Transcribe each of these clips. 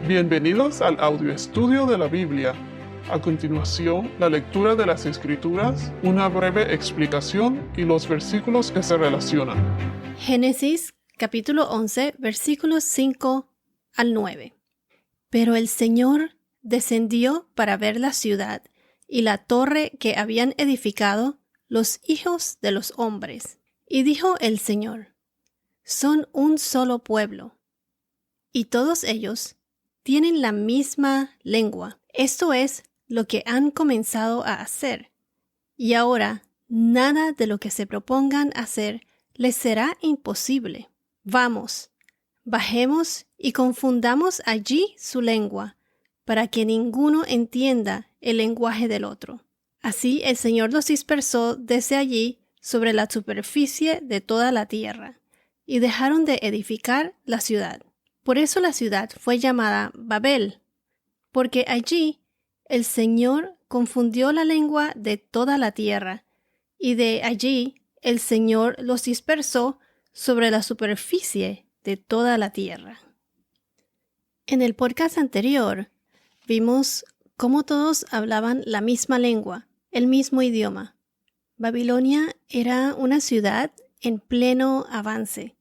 Bienvenidos al audio estudio de la Biblia. A continuación, la lectura de las Escrituras, una breve explicación y los versículos que se relacionan. Génesis capítulo 11, versículos 5 al 9. Pero el Señor descendió para ver la ciudad y la torre que habían edificado los hijos de los hombres. Y dijo el Señor: son un solo pueblo, y todos ellos tienen la misma lengua. Esto es lo que han comenzado a hacer. Y ahora nada de lo que se propongan hacer les será imposible. Vamos, bajemos y confundamos allí su lengua, para que ninguno entienda el lenguaje del otro. Así el Señor los dispersó desde allí sobre la superficie de toda la tierra, y dejaron de edificar la ciudad. Por eso la ciudad fue llamada Babel, porque allí el Señor confundió la lengua de toda la tierra, y de allí el Señor los dispersó sobre la superficie de toda la tierra. En el podcast anterior vimos cómo todos hablaban la misma lengua, el mismo idioma. Babilonia era una ciudad en pleno avance.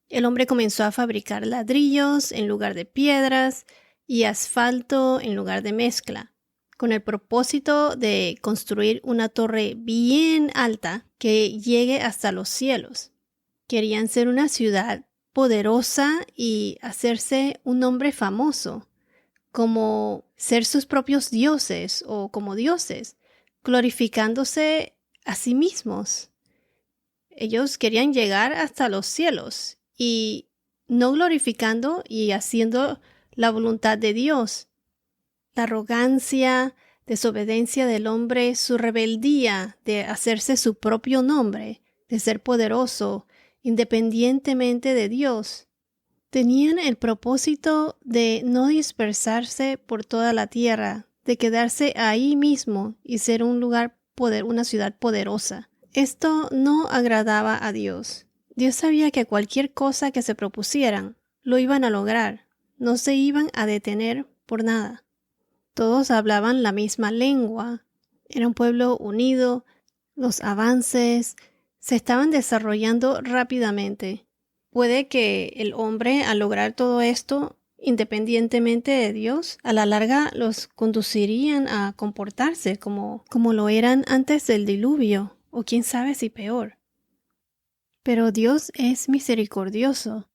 El hombre comenzó a fabricar ladrillos en lugar de piedras y asfalto en lugar de mezcla, con el propósito de construir una torre bien alta que llegue hasta los cielos. Querían ser una ciudad poderosa y hacerse un nombre famoso, como ser sus propios dioses o como dioses, glorificándose a sí mismos. Ellos querían llegar hasta los cielos y no glorificando y haciendo la voluntad de Dios. La arrogancia, desobediencia del hombre, su rebeldía de hacerse su propio nombre, de ser poderoso, independientemente de Dios, tenían el propósito de no dispersarse por toda la tierra, de quedarse ahí mismo y ser una ciudad poderosa. Esto no agradaba a Dios. Dios sabía que cualquier cosa que se propusieran, lo iban a lograr. No se iban a detener por nada. Todos hablaban la misma lengua. Era un pueblo unido. Los avances se estaban desarrollando rápidamente. Puede que el hombre, al lograr todo esto, independientemente de Dios, a la larga los conducirían a comportarse como lo eran antes del diluvio, o quién sabe si peor. Pero Dios es misericordioso.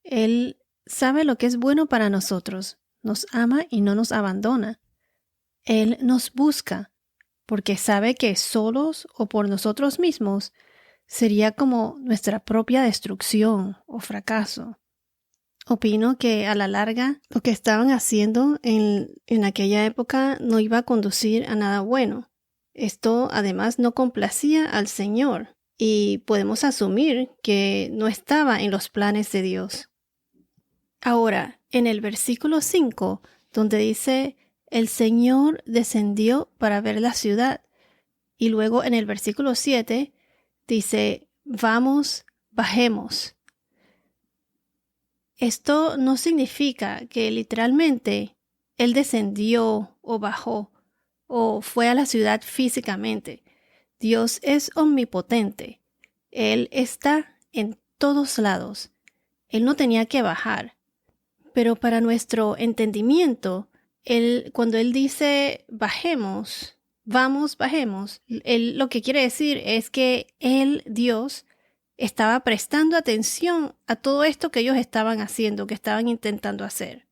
Él sabe lo que es bueno para nosotros, nos ama y no nos abandona. Él nos busca, porque sabe que solos o por nosotros mismos sería como nuestra propia destrucción o fracaso. Opino que a la larga lo que estaban haciendo en aquella época no iba a conducir a nada bueno. Esto además no complacía al Señor. Y podemos asumir que no estaba en los planes de Dios. Ahora, en el versículo 5, donde dice, el Señor descendió para ver la ciudad. Y luego en el versículo 7, dice, vamos, bajemos. Esto no significa que literalmente Él descendió o bajó o fue a la ciudad físicamente. Dios es omnipotente. Él está en todos lados. Él no tenía que bajar. Pero para nuestro entendimiento, cuando Él dice bajemos, vamos, bajemos, Él lo que quiere decir es que Él, Dios, estaba prestando atención a todo esto que ellos estaban haciendo, que estaban intentando hacer.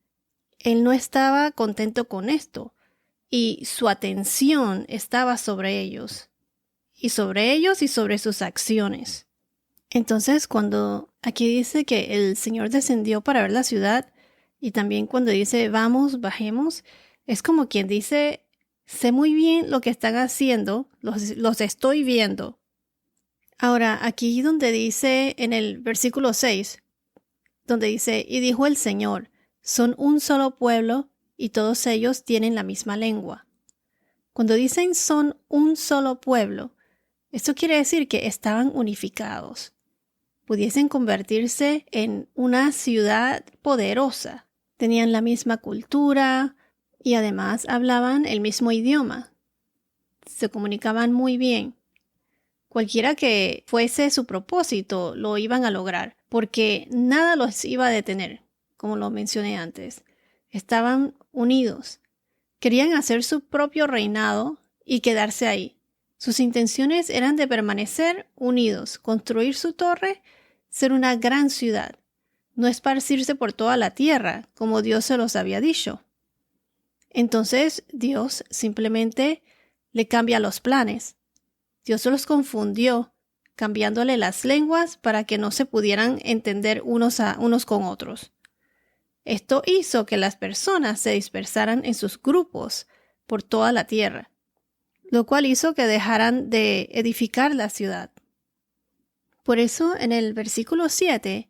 Él no estaba contento con esto y su atención estaba sobre ellos. Y sobre sus acciones. Entonces, cuando aquí dice que el Señor descendió para ver la ciudad, y también cuando dice vamos, bajemos, es como quien dice, sé muy bien lo que están haciendo, los estoy viendo. Ahora, aquí donde dice en el versículo 6, donde dice, y dijo el Señor, son un solo pueblo y todos ellos tienen la misma lengua. Cuando dicen son un solo pueblo, esto quiere decir que estaban unificados. Pudiesen convertirse en una ciudad poderosa. tenían la misma cultura y además hablaban el mismo idioma. Se comunicaban muy bien. Cualquiera que fuese su propósito, lo iban a lograr, porque nada los iba a detener, como lo mencioné antes. Estaban unidos. Querían hacer su propio reinado y quedarse ahí. Sus intenciones eran de permanecer unidos, construir su torre, ser una gran ciudad, no esparcirse por toda la tierra, como Dios se los había dicho. Entonces Dios simplemente le cambia los planes. Dios los confundió, cambiándole las lenguas para que no se pudieran entender unos con otros. Esto hizo que las personas se dispersaran en sus grupos por toda la tierra, lo cual hizo que dejaran de edificar la ciudad. Por eso, en el versículo 7,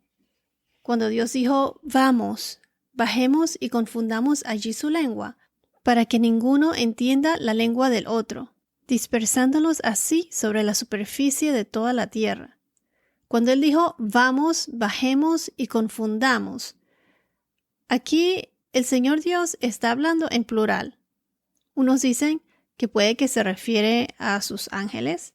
cuando Dios dijo, vamos, bajemos y confundamos allí su lengua, para que ninguno entienda la lengua del otro, dispersándolos así sobre la superficie de toda la tierra. Cuando Él dijo, vamos, bajemos y confundamos, aquí el Señor Dios está hablando en plural. Unos dicen que puede que se refiere a sus ángeles,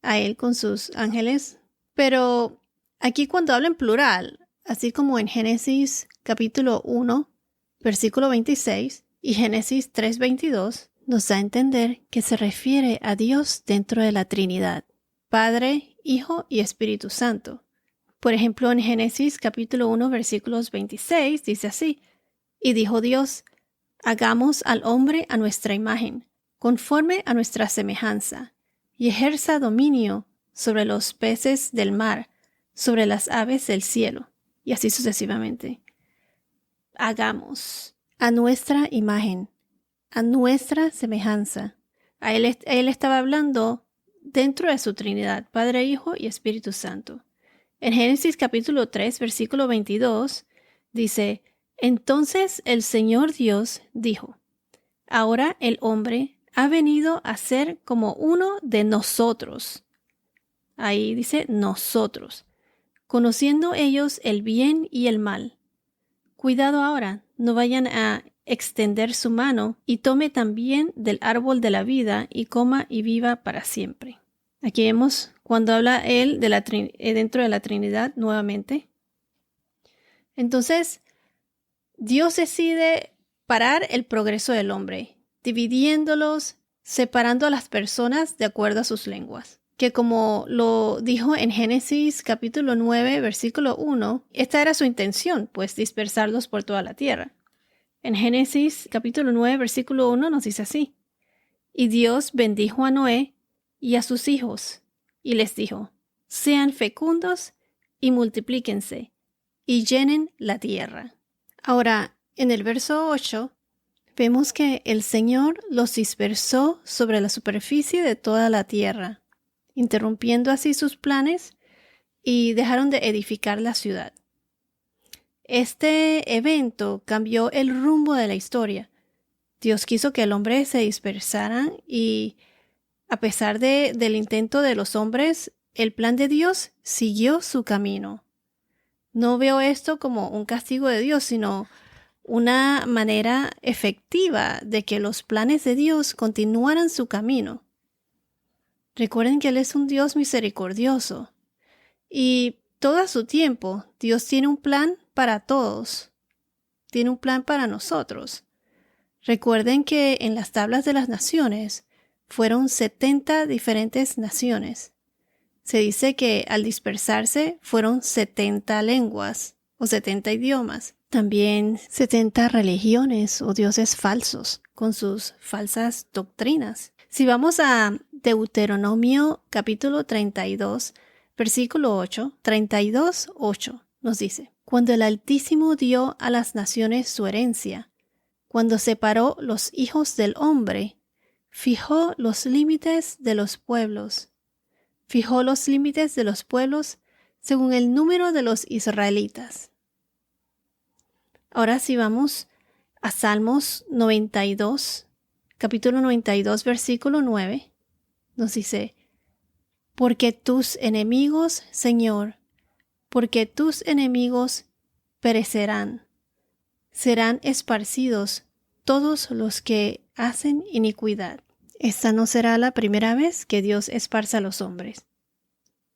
a Él con sus ángeles, pero aquí cuando habla en plural, así como en Génesis capítulo 1, versículo 26 y Génesis 3:22, nos da a entender que se refiere a Dios dentro de la Trinidad, Padre, Hijo y Espíritu Santo. Por ejemplo, en Génesis capítulo 1, versículos 26, dice así, y dijo Dios, hagamos al hombre a nuestra imagen, conforme a nuestra semejanza, y ejerza dominio sobre los peces del mar, sobre las aves del cielo, y así sucesivamente. Hagamos a nuestra imagen, a nuestra semejanza. Él estaba hablando dentro de su Trinidad, Padre, Hijo y Espíritu Santo. En Génesis capítulo 3, versículo 22, dice, entonces el Señor Dios dijo, ahora el hombre ha venido a ser como uno de nosotros. Ahí dice nosotros, conociendo ellos el bien y el mal. Cuidado ahora, no vayan a extender su mano y tome también del árbol de la vida y coma y viva para siempre. Aquí vemos cuando habla él de dentro de la Trinidad nuevamente. Entonces, Dios decide parar el progreso del hombre, dividiéndolos, separando a las personas de acuerdo a sus lenguas. Que como lo dijo en Génesis capítulo 9, versículo 1, esta era su intención, pues dispersarlos por toda la tierra. En Génesis capítulo 9, versículo 1 nos dice así, y Dios bendijo a Noé y a sus hijos, y les dijo, sean fecundos y multiplíquense, y llenen la tierra. Ahora, en el verso 8, vemos que el Señor los dispersó sobre la superficie de toda la tierra, interrumpiendo así sus planes y dejaron de edificar la ciudad. Este evento cambió el rumbo de la historia. Dios quiso que el hombre se dispersara y, a pesar del intento de los hombres, el plan de Dios siguió su camino. No veo esto como un castigo de Dios, sino una manera efectiva de que los planes de Dios continuaran su camino. Recuerden que Él es un Dios misericordioso y todo a su tiempo Dios tiene un plan para todos. Tiene un plan para nosotros. Recuerden que en las tablas de las naciones fueron 70 diferentes naciones. Se dice que al dispersarse fueron 70 lenguas o 70 idiomas. También 70 religiones o dioses falsos con sus falsas doctrinas. Si vamos a Deuteronomio capítulo 32, versículo 8, 32, 8, nos dice, cuando el Altísimo dio a las naciones su herencia, cuando separó los hijos del hombre, fijó los límites de los pueblos. Fijó los límites de los pueblos según el número de los israelitas. Ahora si vamos a Salmos 92, capítulo 92, versículo 9, nos dice, porque tus enemigos, Señor, porque tus enemigos perecerán. serán esparcidos todos los que hacen iniquidad. Esta no será la primera vez que Dios esparza a los hombres.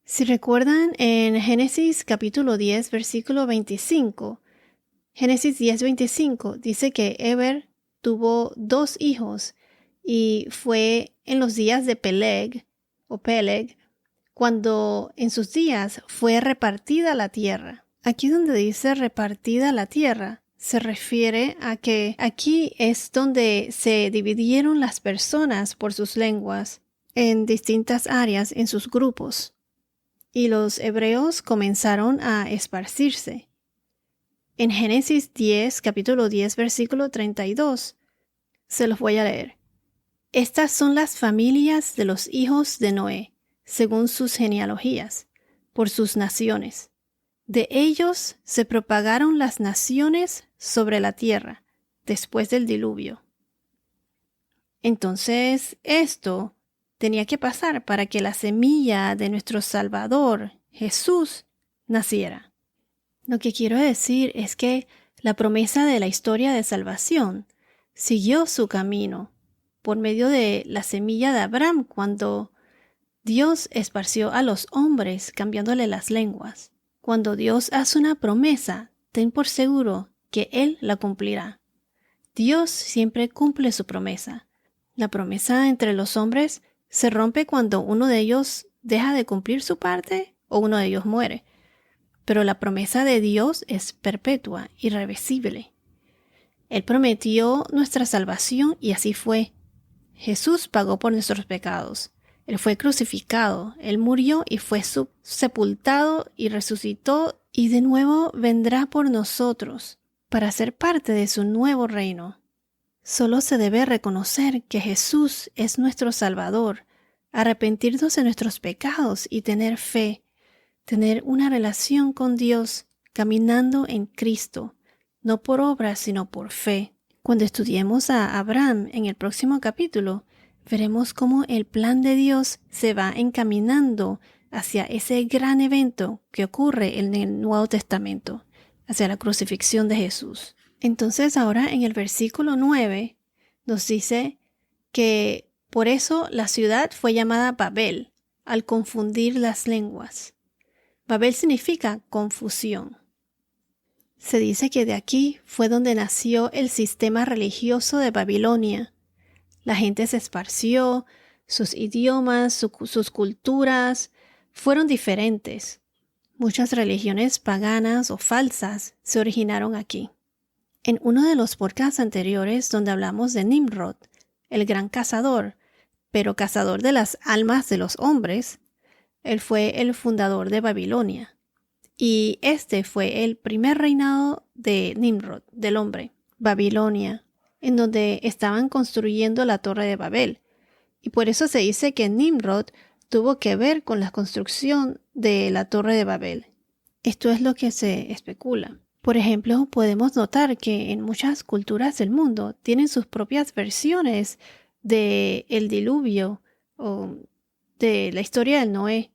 Si recuerdan en Génesis capítulo 10, versículo 25, Génesis 10:25 dice que Eber tuvo 2 hijos y fue en los días de Peleg, cuando en sus días fue repartida la tierra. Aquí donde dice repartida la tierra, se refiere a que aquí es donde se dividieron las personas por sus lenguas en distintas áreas en sus grupos. Y los hebreos comenzaron a esparcirse. En Génesis 10, capítulo 10, versículo 32, se los voy a leer. Estas son las familias de los hijos de Noé, según sus genealogías, por sus naciones. De ellos se propagaron las naciones sobre la tierra, después del diluvio. Entonces, esto tenía que pasar para que la semilla de nuestro Salvador, Jesús, naciera. Lo que quiero decir es que la promesa de la historia de salvación siguió su camino por medio de la semilla de Abraham cuando Dios esparció a los hombres cambiándole las lenguas. Cuando Dios hace una promesa, ten por seguro que Él la cumplirá. Dios siempre cumple su promesa. La promesa entre los hombres se rompe cuando uno de ellos deja de cumplir su parte o uno de ellos muere. Pero la promesa de Dios es perpetua, irreversible. Él prometió nuestra salvación y así fue. Jesús pagó por nuestros pecados. Él fue crucificado, Él murió y fue sepultado y resucitó y de nuevo vendrá por nosotros para ser parte de su nuevo reino. Solo se debe reconocer que Jesús es nuestro Salvador, arrepentirnos de nuestros pecados y tener fe, tener una relación con Dios caminando en Cristo, no por obras sino por fe. Cuando estudiemos a Abraham en el próximo capítulo, veremos cómo el plan de Dios se va encaminando hacia ese gran evento que ocurre en el Nuevo Testamento, hacia la crucifixión de Jesús. Entonces ahora en el versículo 9 nos dice que por eso la ciudad fue llamada Babel, al confundir las lenguas. Babel significa confusión. Se dice que de aquí fue donde nació el sistema religioso de Babilonia. La gente se esparció, sus idiomas, sus culturas fueron diferentes. Muchas religiones paganas o falsas se originaron aquí. En uno de los podcasts anteriores donde hablamos de Nimrod, el gran cazador, pero cazador de las almas de los hombres, él fue el fundador de Babilonia. Y este fue el primer reinado de Nimrod, del hombre, Babilonia, en donde estaban construyendo la Torre de Babel. Y por eso se dice que Nimrod tuvo que ver con la construcción de la Torre de Babel. Esto es lo que se especula. Por ejemplo, podemos notar que en muchas culturas del mundo tienen sus propias versiones del diluvio o de la historia del Noé.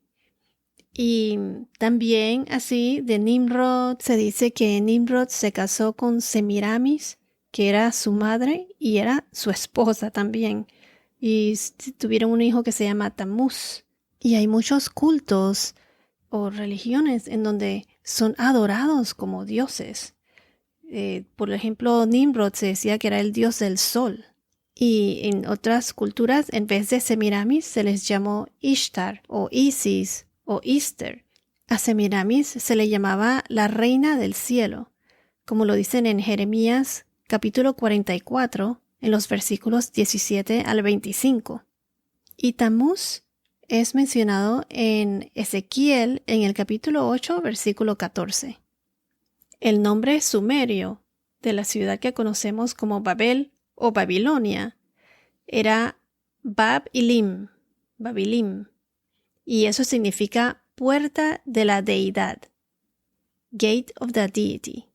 Y también así de Nimrod se dice que Nimrod se casó con Semiramis, que era su madre y era su esposa también. Y tuvieron un hijo que se llama Tamuz. Y hay muchos cultos o religiones en donde son adorados como dioses. Por ejemplo, Nimrod se decía que era el dios del sol. Y en otras culturas, en vez de Semiramis, se les llamó Ishtar o Isis o Easter. A Semiramis se le llamaba la reina del cielo, como lo dicen en Jeremías capítulo 44, en los versículos 17 al 25. Y Tamuz es mencionado en Ezequiel en el capítulo 8, versículo 14. El nombre sumerio de la ciudad que conocemos como Babel o Babilonia era Bab-ilim, Babilim, y eso significa puerta de la deidad, Gate of the Deity,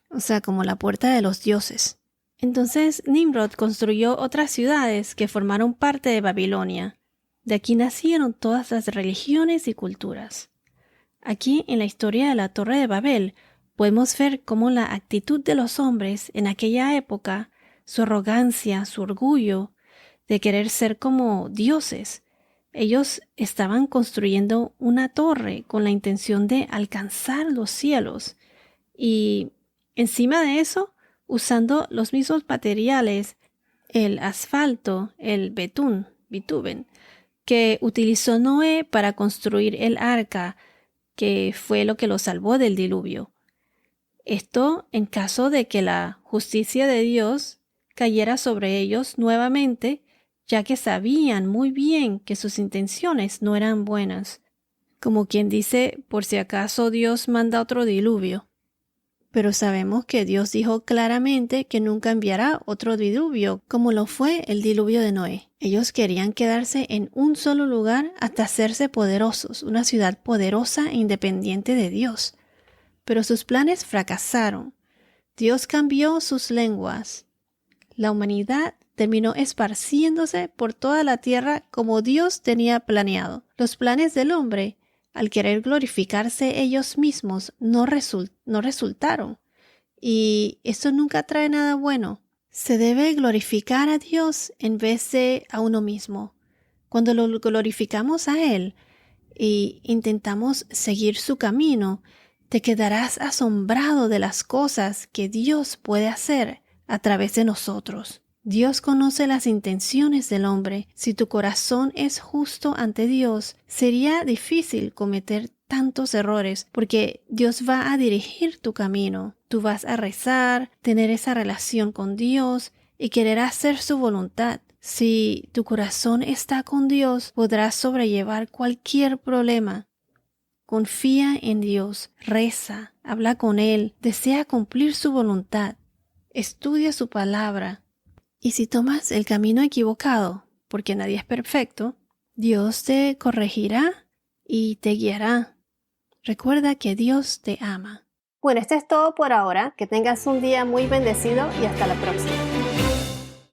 o sea, como la puerta de los dioses. Entonces Nimrod construyó otras ciudades que formaron parte de Babilonia. De aquí nacieron todas las religiones y culturas. Aquí en la historia de la Torre de Babel podemos ver cómo la actitud de los hombres en aquella época, su arrogancia, su orgullo de querer ser como dioses, ellos estaban construyendo una torre con la intención de alcanzar los cielos y encima de eso, usando los mismos materiales, el asfalto, el bitumen, que utilizó Noé para construir el arca, que fue lo que lo salvó del diluvio. Esto en caso de que la justicia de Dios cayera sobre ellos nuevamente, ya que sabían muy bien que sus intenciones no eran buenas. Como quien dice, por si acaso Dios manda otro diluvio. Pero sabemos que Dios dijo claramente que nunca enviará otro diluvio, como lo fue el diluvio de Noé. Ellos querían quedarse en un solo lugar hasta hacerse poderosos, una ciudad poderosa e independiente de Dios. Pero sus planes fracasaron. Dios cambió sus lenguas. La humanidad terminó esparciéndose por toda la tierra como Dios tenía planeado. Los planes del hombre, al querer glorificarse ellos mismos, no resultaron. Y eso nunca trae nada bueno. Se debe glorificar a Dios en vez de a uno mismo. Cuando lo glorificamos a Él e intentamos seguir su camino, te quedarás asombrado de las cosas que Dios puede hacer a través de nosotros. Dios conoce las intenciones del hombre. Si tu corazón es justo ante Dios, sería difícil cometer tantos errores porque Dios va a dirigir tu camino. Tú vas a rezar, tener esa relación con Dios y querer hacer su voluntad. Si tu corazón está con Dios, podrás sobrellevar cualquier problema. Confía en Dios, reza, habla con Él, desea cumplir su voluntad, estudia su palabra. Y si tomas el camino equivocado, porque nadie es perfecto, Dios te corregirá y te guiará. Recuerda que Dios te ama. Bueno, esto es todo por ahora. Que tengas un día muy bendecido y hasta la próxima.